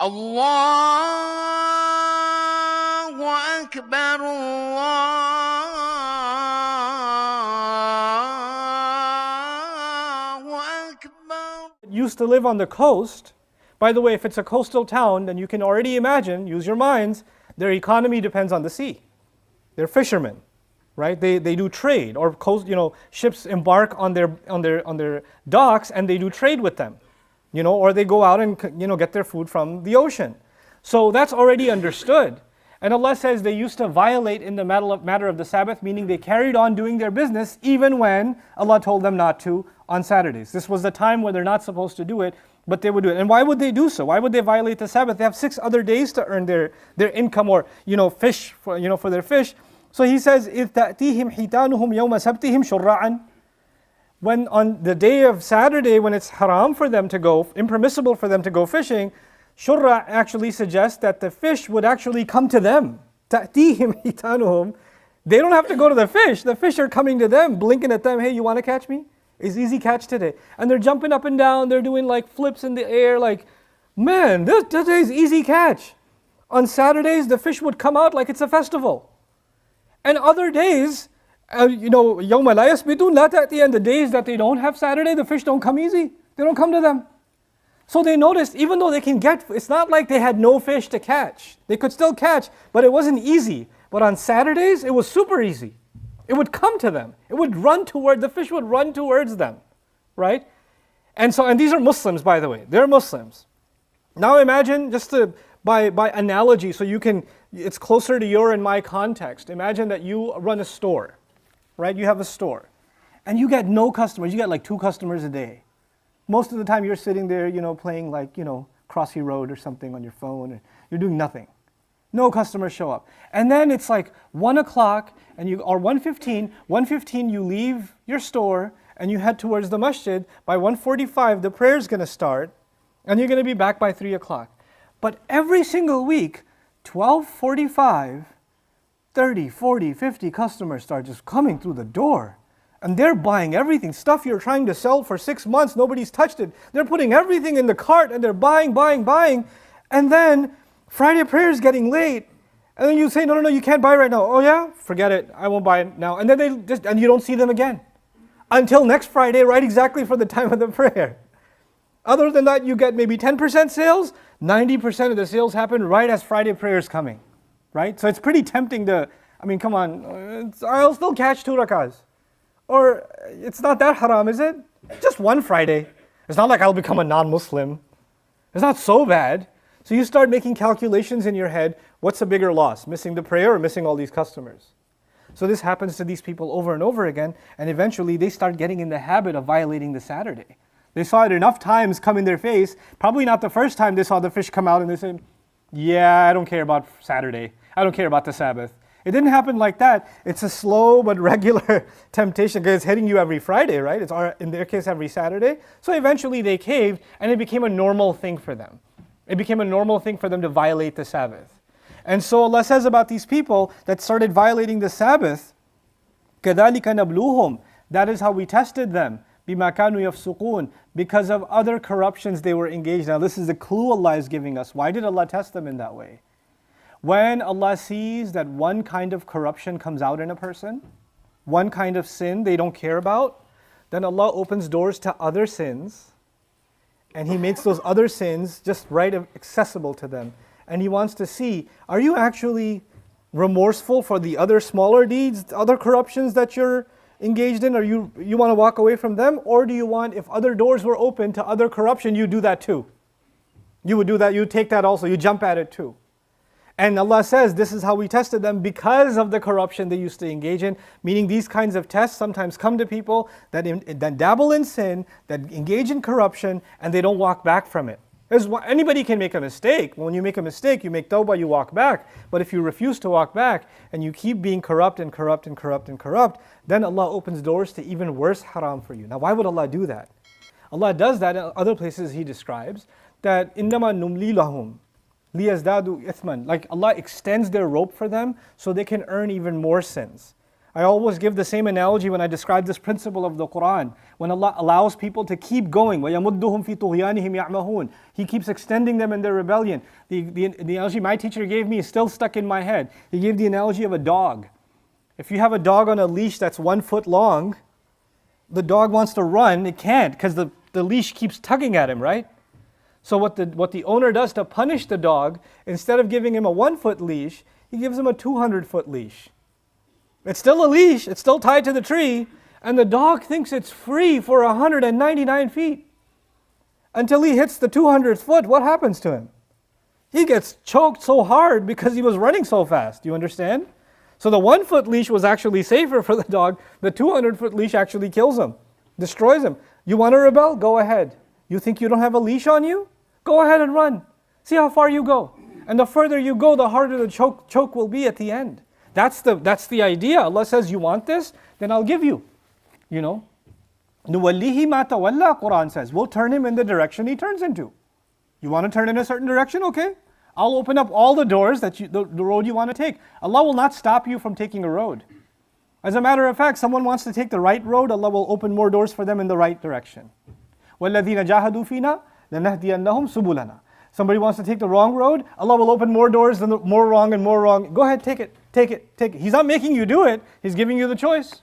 الله أكبر الله أكبر. Used to live on the coast. By the way, if it's a coastal town, then you can already imagine, use your minds, their economy depends on the sea. They're fishermen, right? They do trade, or coast, ships embark on their docks and they do trade with them, or they go out and get their food from the ocean. So that's already understood. And Allah says they used to violate in the matter of the Sabbath, meaning they carried on doing their business even when Allah told them not to on Saturdays. This was the time where they're not supposed to do it, but they would do it. And why would they do so? Why would they violate the Sabbath? They have 6 other days to earn their income, or fish for their fish. So he says, إِذْ تَأْتِيهِمْ حِيتَانُهُمْ يَوْمَ سَبْتِهِمْ شُرَّعًا. When on the day of Saturday, when it's haram for them to go, impermissible for them to go fishing, shurra actually suggests that the fish would actually come to them. تَأْتِيهِمْ حِيتَانُهُمْ. They don't have to go to the fish are coming to them, blinking at them, hey, you want to catch me? It's easy catch today. And they're jumping up and down, they're doing like flips in the air, like, man, today's easy catch. On Saturdays, the fish would come out like it's a festival. And other days, يَوْمَ لَا يَسْبِتُونَ لَا تَأْتِي, and the days that they don't have Saturday, the fish don't come easy. They don't come to them. So they noticed, even though they can get, it's not like they had no fish to catch. They could still catch, but it wasn't easy. But on Saturdays, it was super easy. It would come to them. It would the fish would run towards them, right? And these are Muslims, by the way. They're Muslims. Now imagine, just by analogy, so it's closer to your and my context. Imagine that you run a store, right? You have a store, and you get no customers. You get like 2 customers a day. Most of the time you're sitting there, playing like, Crossy Road or something on your phone, and you're doing nothing. No customers show up. And then it's like 1 o'clock, or 1:15, you leave your store and you head towards the masjid. By 1:45, the prayer's going to start, and you're going to be back by 3 o'clock. But every single week, 12:45, 30, 40, 50 customers start just coming through the door. And they're buying everything, stuff you're trying to sell for 6 months, nobody's touched it. They're putting everything in the cart and they're buying. And then Friday prayer is getting late. And then you say, no, you can't buy right now. Oh yeah? Forget it, I won't buy it now. And then and you don't see them again. Until next Friday, right exactly for the time of the prayer. Other than that, you get maybe 10% sales. 90% of the sales happen right as Friday prayer is coming. Right? So it's pretty tempting come on, I'll still catch 2 rakahs. Or it's not that haram, is it? Just one Friday. It's not like I'll become a non-Muslim. It's not so bad. So you start making calculations in your head, what's a bigger loss? Missing the prayer or missing all these customers? So this happens to these people over and over again, and eventually they start getting in the habit of violating the Saturday. They saw it enough times come in their face, probably not the first time they saw the fish come out and they said, yeah, I don't care about Saturday. I don't care about the Sabbath. It didn't happen like that. It's a slow but regular temptation because it's hitting you every Friday, right? It's in their case every Saturday. So eventually they caved and it became a normal thing for them. It became a normal thing for them to violate the Sabbath. And so Allah says about these people that started violating the Sabbath, كَذَلِكَ نَبْلُوهُمْ, that is how we tested them, بِمَا كَانُوا يَفْسُقُونَ, because of other corruptions they were engaged in. Now this is the clue Allah is giving us. Why did Allah test them in that way? When Allah sees that one kind of corruption comes out in a person, one kind of sin they don't care about, then Allah opens doors to other sins, and He makes those other sins just right accessible to them. And He wants to see, are you actually remorseful for the other smaller deeds, other corruptions that you're engaged in, or you want to walk away from them? Or do you want, if other doors were open to other corruption, you do that too? You would do that, you take that also, you jump at it too. And Allah says this is how we tested them because of the corruption they used to engage in. Meaning these kinds of tests sometimes come to people that dabble in sin, that engage in corruption, and they don't walk back from it. Anybody can make a mistake. When you make a mistake, you make tawbah, you walk back. But if you refuse to walk back and you keep being corrupt, then Allah opens doors to even worse haram for you. Now why would Allah do that? Allah does that in other places He describes that إِنَّمَا نُمْلِي لَهُمْ لِيَزْدَادُوا إِثْمًا, like Allah extends their rope for them so they can earn even more sins. I always give the same analogy when I describe this principle of the Quran. When Allah allows people to keep going, وَيَمُدُّهُمْ فِي طُغْيَانِهِمْ يَعْمَهُونَ, He keeps extending them in their rebellion. The analogy my teacher gave me is still stuck in my head. He gave the analogy of a dog. If you have a dog on a leash that's 1 foot long, the dog wants to run, it can't because the leash keeps tugging at him, right? So what the owner does to punish the dog, instead of giving him a 1 foot leash, he gives him a 200-foot leash. It's still a leash, it's still tied to the tree, and the dog thinks it's free for 199 feet. Until he hits the 200th foot, what happens to him? He gets choked so hard because he was running so fast. Do you understand? So the 1 foot leash was actually safer for the dog. The 200-foot leash actually kills him, destroys him. You want to rebel? Go ahead. You think you don't have a leash on you? Go ahead and run. See how far you go. And the further you go, the harder the choke will be at the end. That's the idea. Allah says, you want this? Then I'll give you. You know. نُوَلِّهِ مَا تَوَلَّى, Quran says. We'll turn him in the direction he turns into. You want to turn in a certain direction? Okay. I'll open up all the doors, the road you want to take. Allah will not stop you from taking a road. As a matter of fact, someone wants to take the right road, Allah will open more doors for them in the right direction. وَالَّذِينَ جَاهَدُوا فِينَا لَنَهْدِيَنَّهُمْ سُبُلَنَا. Somebody wants to take the wrong road, Allah will open more doors, more wrong and more wrong. Go ahead, take it. He's not making you do it, He's giving you the choice.